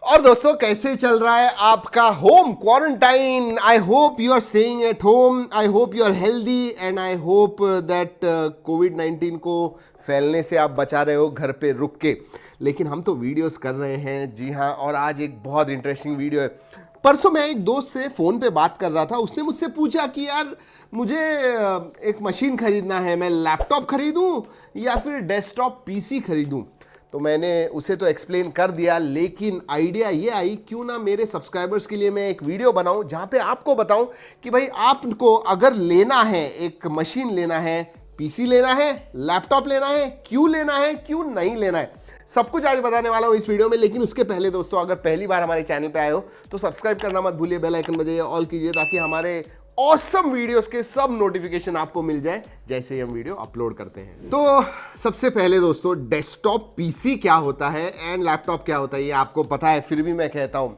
और दोस्तों कैसे चल रहा है आपका home quarantine. I hope you are staying at home, I hope you are healthy and I hope that कोविड-19 को फैलने से आप बचा रहे हो घर पे रुक के। लेकिन हम तो वीडियोस कर रहे हैं, जी हाँ। और आज एक बहुत इंटरेस्टिंग वीडियो है। परसों मैं एक दोस्त से फ़ोन पे बात कर रहा था, उसने मुझसे पूछा कि यार मुझे एक मशीन खरीदना है, मैं लैपटॉप खरीदूं या फिर डेस्कटॉप पीसी खरीदूं। तो मैंने उसे तो एक्सप्लेन कर दिया, लेकिन आइडिया ये आई क्यों ना मेरे सब्सक्राइबर्स के लिए मैं एक वीडियो बनाऊं जहां पे आपको बताऊं कि भाई आपको अगर लेना है, एक मशीन लेना है, पीसी लेना है, लैपटॉप लेना है, क्यों लेना है, क्यों नहीं लेना है, सब कुछ आज बताने वाला हूं इस वीडियो में। लेकिन उसके पहले दोस्तों, अगर पहली बार हमारे चैनल पे आए हो तो सब्सक्राइब करना मत भूलिए, बेल आइकन बजाइए, ऑल कीजिए, ताकि हमारे ऑसम वीडियोस के सब नोटिफिकेशन आपको मिल जाए जैसे ही हम वीडियो अपलोड करते हैं। तो सबसे पहले दोस्तों, डेस्कटॉप पीसी क्या होता है एंड लैपटॉप क्या होता है ये आपको पता है, फिर भी मैं कहता हूं।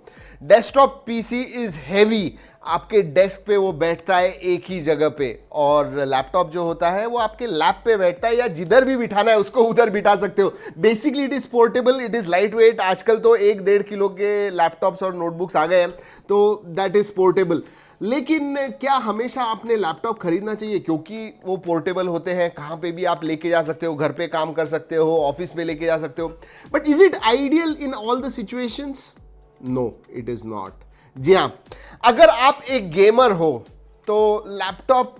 डेस्कटॉप पीसी इज हैवी, आपके डेस्क पे वो बैठता है एक ही जगह पे, और लैपटॉप जो होता है वो आपके लैप पे बैठता है, या जिधर भी बिठाना है उसको उधर बिठा सकते हो। Basically it is portable, it is light weight. आजकल तो 1-1.5 किलो के लैपटॉप्स और नोटबुक्स आ गए हैं, तो दैट इज पोर्टेबल। लेकिन क्या हमेशा आपने लैपटॉप खरीदना चाहिए क्योंकि वो पोर्टेबल होते हैं, कहाँ पे भी आप लेके जा सकते हो, घर पे काम कर सकते हो, ऑफिस में लेके जा सकते हो, but is it ideal in all the situations? No, it is not. जी हाँ, अगर आप एक गेमर हो तो लैपटॉप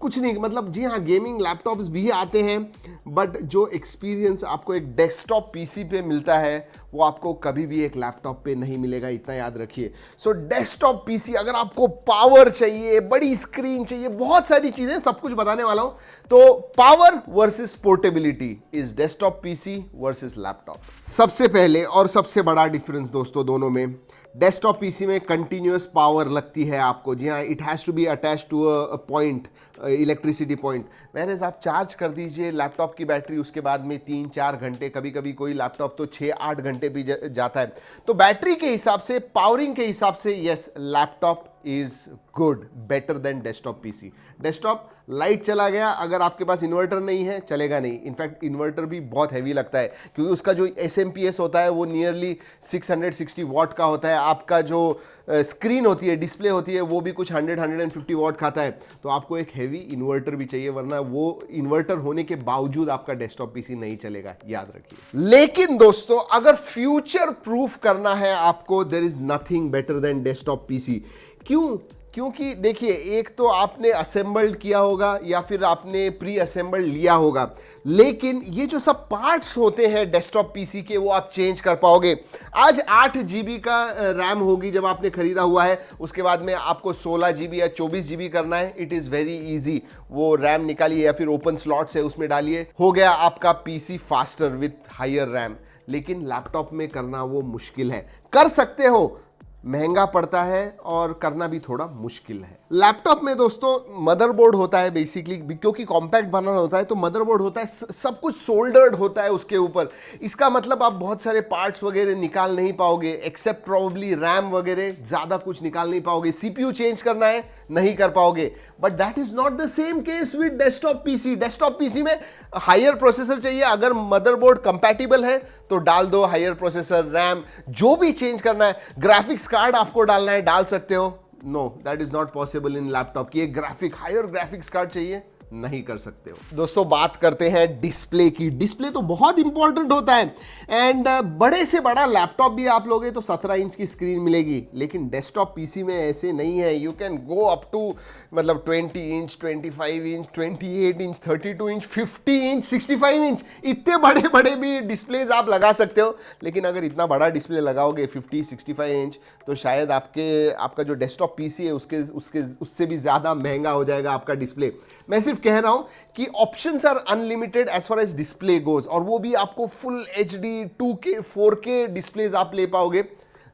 कुछ नहीं, मतलब जी हाँ, गेमिंग लैपटॉप्स भी आते हैं, बट जो एक्सपीरियंस आपको एक डेस्कटॉप पीसी पे मिलता है वो आपको कभी भी एक लैपटॉप पे नहीं मिलेगा, इतना याद रखिए। सो डेस्कटॉप पीसी, अगर आपको पावर चाहिए, बड़ी स्क्रीन चाहिए, बहुत सारी चीजें, सब कुछ बताने वाला हूं। तो power versus portability is desktop PC versus laptop. सबसे पहले और सबसे बड़ा डिफरेंस दोस्तों दोनों में, डेस्कटॉप पीसी में कंटिन्यूअस पावर लगती है आपको। जी हाँ, it has to be attach to a point, electricity point. Whereas आप चार्ज कर दीजिए लैपटॉप की बैटरी, उसके बाद में 3-4 घंटे, कभी कभी कोई लैपटॉप तो 6-8 घंटे भी जाता है। तो बैटरी के हिसाब से, पावरिंग के हिसाब से, yes, laptop is good, better than desktop PC. Desktop light चला गया, अगर आपके पास इन्वर्टर नहीं है चलेगा नहीं। इनफैक्ट इन्वर्टर भी बहुत हैवी लगता है, क्योंकि उसका जो एसएमपीएस होता है वो नियरली 660 वॉट का होता है। आपका जो स्क्रीन होती है, डिस्प्ले होती है, वो भी कुछ 100-150 वॉट खाता है। तो आपको एक हैवी इन्वर्टर भी चाहिए, वरना वो इन्वर्टर होने के बावजूद आपका डेस्कटॉप पीसी नहीं चलेगा, याद रखिए। लेकिन दोस्तों, अगर फ्यूचर प्रूफ करना है आपको, there is nothing better than desktop PC. क्यों? क्योंकि देखिए, एक तो आपने असेंबल्ड किया होगा या फिर आपने प्री असेंबल्ड लिया होगा, लेकिन ये जो सब पार्ट्स होते हैं डेस्कटॉप पीसी के, वो आप चेंज कर पाओगे। आज 8 GB का रैम होगी जब आपने खरीदा हुआ है, उसके बाद में आपको 16 GB या 24 GB करना है, इट इज़ वेरी ईजी। वो रैम निकालिए या फिर ओपन स्लॉट से उसमें डालिए, हो गया आपका PC faster with higher RAM. लेकिन लैपटॉप में करना वो मुश्किल है। कर सकते हो, महंगा पड़ता है और करना भी थोड़ा मुश्किल है। लैपटॉप में दोस्तों मदरबोर्ड होता है बेसिकली, क्योंकि कॉम्पैक्ट बनाना होता है तो मदरबोर्ड होता है, सब कुछ सोल्डर्ड होता है उसके ऊपर। इसका मतलब आप बहुत सारे पार्ट्स वगैरह निकाल नहीं पाओगे, एक्सेप्ट प्रोबेबली रैम वगैरह, ज़्यादा कुछ निकाल नहीं पाओगे। सीपीयू चेंज करना है, नहीं कर पाओगे। But that is not the same case with desktop PC. Desktop PC में हायर प्रोसेसर चाहिए, अगर मदरबोर्ड कंपैटिबल है तो डाल दो हायर प्रोसेसर, रैम, जो भी चेंज करना है। ग्राफिक्स कार्ड आपको डालना है, डाल सकते हो। No, that is not possible in laptop की। एक हायर ग्राफिक्स कार्ड चाहिए, नहीं कर सकते हो। दोस्तों, बात करते हैं डिस्प्ले की। डिस्प्ले तो बहुत इंपॉर्टेंट होता है, एंड बड़े से बड़ा लैपटॉप भी आप लोगे तो 17 इंच की स्क्रीन मिलेगी, लेकिन डेस्कटॉप पीसी में ऐसे नहीं है। You can go up to, मतलब 20 inch, 25 inch, 28 inch, 32 inch, 50 inch, 65 inch, इतने बड़े बड़े भी डिस्प्लेज आप लगा सकते हो। लेकिन अगर इतना बड़ा डिस्प्ले लगाओगे 50-65 इंच, तो शायद आपका जो डेस्कटॉप पीसी है उससे भी ज़्यादा महंगा हो जाएगा आपका डिस्प्ले। मैं सिर्फ कह रहा हूं कि options are unlimited as far as display goes, और वो भी आपको full HD 2K 4K displays आप ले पाओगे।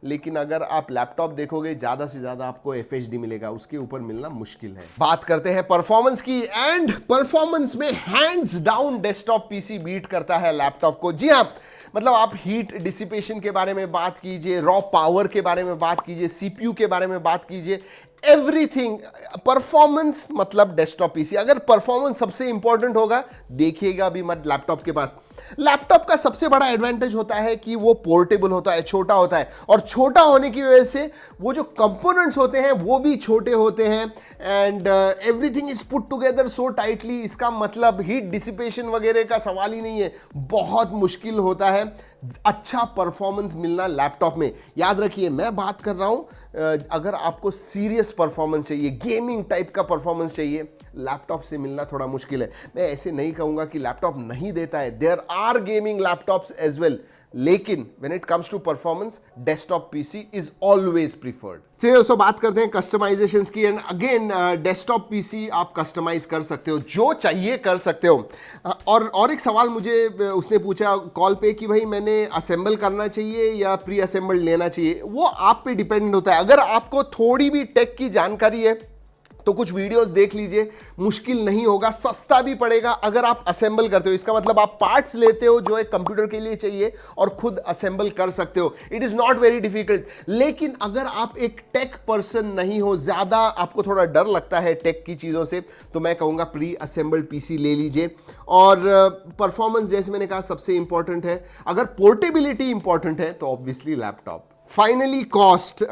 लेकिन अगर आप लैपटॉप देखोगे, ज्यादा से ज्यादा आपको FHD मिलेगा, उसके ऊपर मिलना मुश्किल है। बात करते हैं परफॉर्मेंस की, एंड परफॉर्मेंस में hands down desktop PC beat करता है लैपटॉप को। जी हाँ, मतलब आप हीट डिसिपेशन के बारे में बात कीजिए, रॉ पावर के बारे में बात कीजिए, CPU के बारे में बात कीजिए, एवरीथिंग परफॉर्मेंस, मतलब डेस्कटॉप पीसी। अगर परफॉर्मेंस सबसे इंपॉर्टेंट होगा, देखिएगा भी मत लैपटॉप के पास। लैपटॉप का सबसे बड़ा एडवांटेज होता है कि वो पोर्टेबल होता है, छोटा होता है, और छोटा होने की वजह से वो जो कंपोनेंट्स होते हैं वो भी छोटे होते हैं, and everything is put together so tightly. इसका मतलब हीट डिसिपेशन वगैरह का सवाल ही नहीं है, बहुत मुश्किल होता है अच्छा परफॉर्मेंस मिलना लैपटॉप में। याद रखिए मैं बात कर रहा हूं, अगर आपको सीरियस परफॉर्मेंस चाहिए, गेमिंग टाइप का परफॉर्मेंस चाहिए, लैपटॉप से मिलना थोड़ा मुश्किल है। मैं ऐसे नहीं कहूंगा कि लैपटॉप नहीं देता है, there are gaming laptops as well, लेकिन when it comes to performance desktop PC is always preferred. चलिए दोस्तों बात करते हैं कस्टमाइजेशंस की। एंड अगेन डेस्कटॉप पीसी आप कस्टमाइज कर सकते हो, जो चाहिए कर सकते हो। और एक सवाल मुझे उसने पूछा कॉल पे कि भाई मैंने असेंबल करना चाहिए या प्री असेंबल्ड लेना चाहिए। वो आप पे डिपेंड होता है। अगर आपको थोड़ी भी टेक की जानकारी है तो कुछ वीडियोस देख लीजिए, मुश्किल नहीं होगा, सस्ता भी पड़ेगा अगर आप असेंबल करते हो। इसका मतलब आप पार्ट्स लेते हो जो एक कंप्यूटर के लिए चाहिए और खुद असेंबल कर सकते हो। It is not very difficult. लेकिन अगर आप एक टेक पर्सन नहीं हो, ज्यादा आपको थोड़ा डर लगता है टेक की चीजों से, तो मैं कहूंगा प्री असेंबल्ड पीसी ले लीजिए। और परफॉर्मेंस जैसे मैंने कहा सबसे इंपॉर्टेंट है। अगर पोर्टेबिलिटी इंपॉर्टेंट है तो ऑब्वियसली लैपटॉप। Finally cost.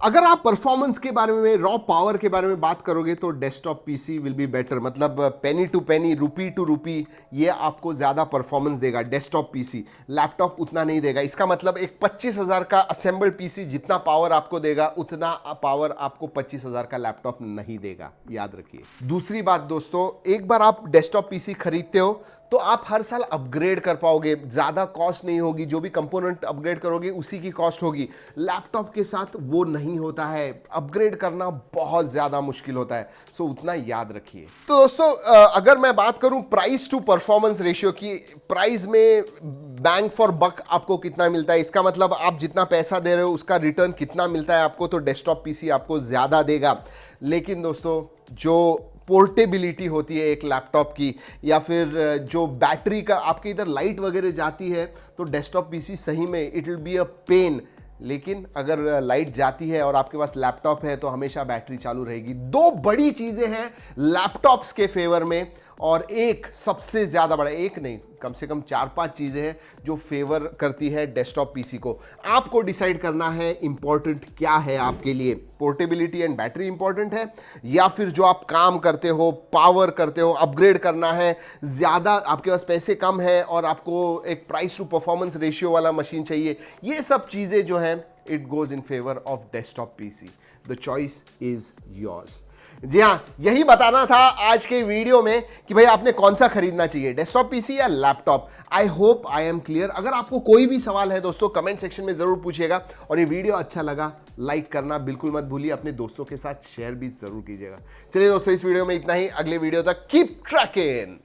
अगर आप परफॉर्मेंस के बारे में, रॉ पावर के बारे में बात करोगे तो desktop PC will be better. मतलब पेनी to Penney, rupee two rupee, ये आपको ज्यादा परफॉर्मेंस देगा डेस्कटॉप पीसी। लैपटॉप उतना नहीं देगा। इसका मतलब एक 25,000 का असेंबल्ड पीसी जितना पावर आपको देगा, उतना पावर आपको 25,000 का लैपटॉप नहीं देगा, याद रखिए। दूसरी बात दोस्तों, एक बार आप डेस्कटॉप पीसी खरीदते हो तो आप हर साल अपग्रेड कर पाओगे, ज्यादा कॉस्ट नहीं होगी। जो भी कंपोनेंट अपग्रेड करोगे उसी की कॉस्ट होगी। लैपटॉप के साथ वो नहीं होता है, अपग्रेड करना बहुत ज्यादा मुश्किल होता है। सो उतना याद रखिए। तो दोस्तों अगर मैं बात करूं प्राइस टू परफॉर्मेंस रेशियो की, प्राइस में बैंक फॉर बक आपको कितना मिलता है, इसका मतलब आप जितना पैसा दे रहे हो उसका रिटर्न कितना मिलता है आपको, तो डेस्कटॉप पीसी आपको ज्यादा देगा। लेकिन दोस्तों जो पोर्टेबिलिटी होती है एक लैपटॉप की, या फिर जो बैटरी का आपके इधर लाइट वगैरह जाती है, तो डेस्कटॉप पीसी सही में it will be a pain. लेकिन अगर लाइट जाती है और आपके पास लैपटॉप है तो हमेशा बैटरी चालू रहेगी। दो बड़ी चीजें हैं लैपटॉप्स के फेवर में, और एक सबसे ज्यादा बड़ा, एक नहीं कम से कम 4-5 चीजें हैं जो फेवर करती है डेस्कटॉप पीसी को। आपको डिसाइड करना है इंपॉर्टेंट क्या है आपके लिए। पोर्टेबिलिटी एंड बैटरी इंपॉर्टेंट है, या फिर जो आप काम करते हो, पावर करते हो, अपग्रेड करना है, ज्यादा आपके पास पैसे कम है और आपको एक प्राइस टू परफॉर्मेंस रेशियो वाला मशीन चाहिए। ये सब चीजें जो है it goes in favour of desktop PC. The choice is yours. जी हाँ, यही बताना था आज के वीडियो में कि भाई आपने कौन सा खरीदना चाहिए, डेस्कटॉप पीसी या laptop. I hope I am clear. अगर आपको कोई भी सवाल है दोस्तों कमेंट सेक्शन में जरूर पूछिएगा, और ये वीडियो अच्छा लगा लाइक करना बिल्कुल मत भूलिए, अपने दोस्तों के साथ शेयर भी जरूर कीजिएगा। चलिए दोस्तों इस वीडियो में इतना ही, अगले वीडियो तक कीप ट्रैकिंग।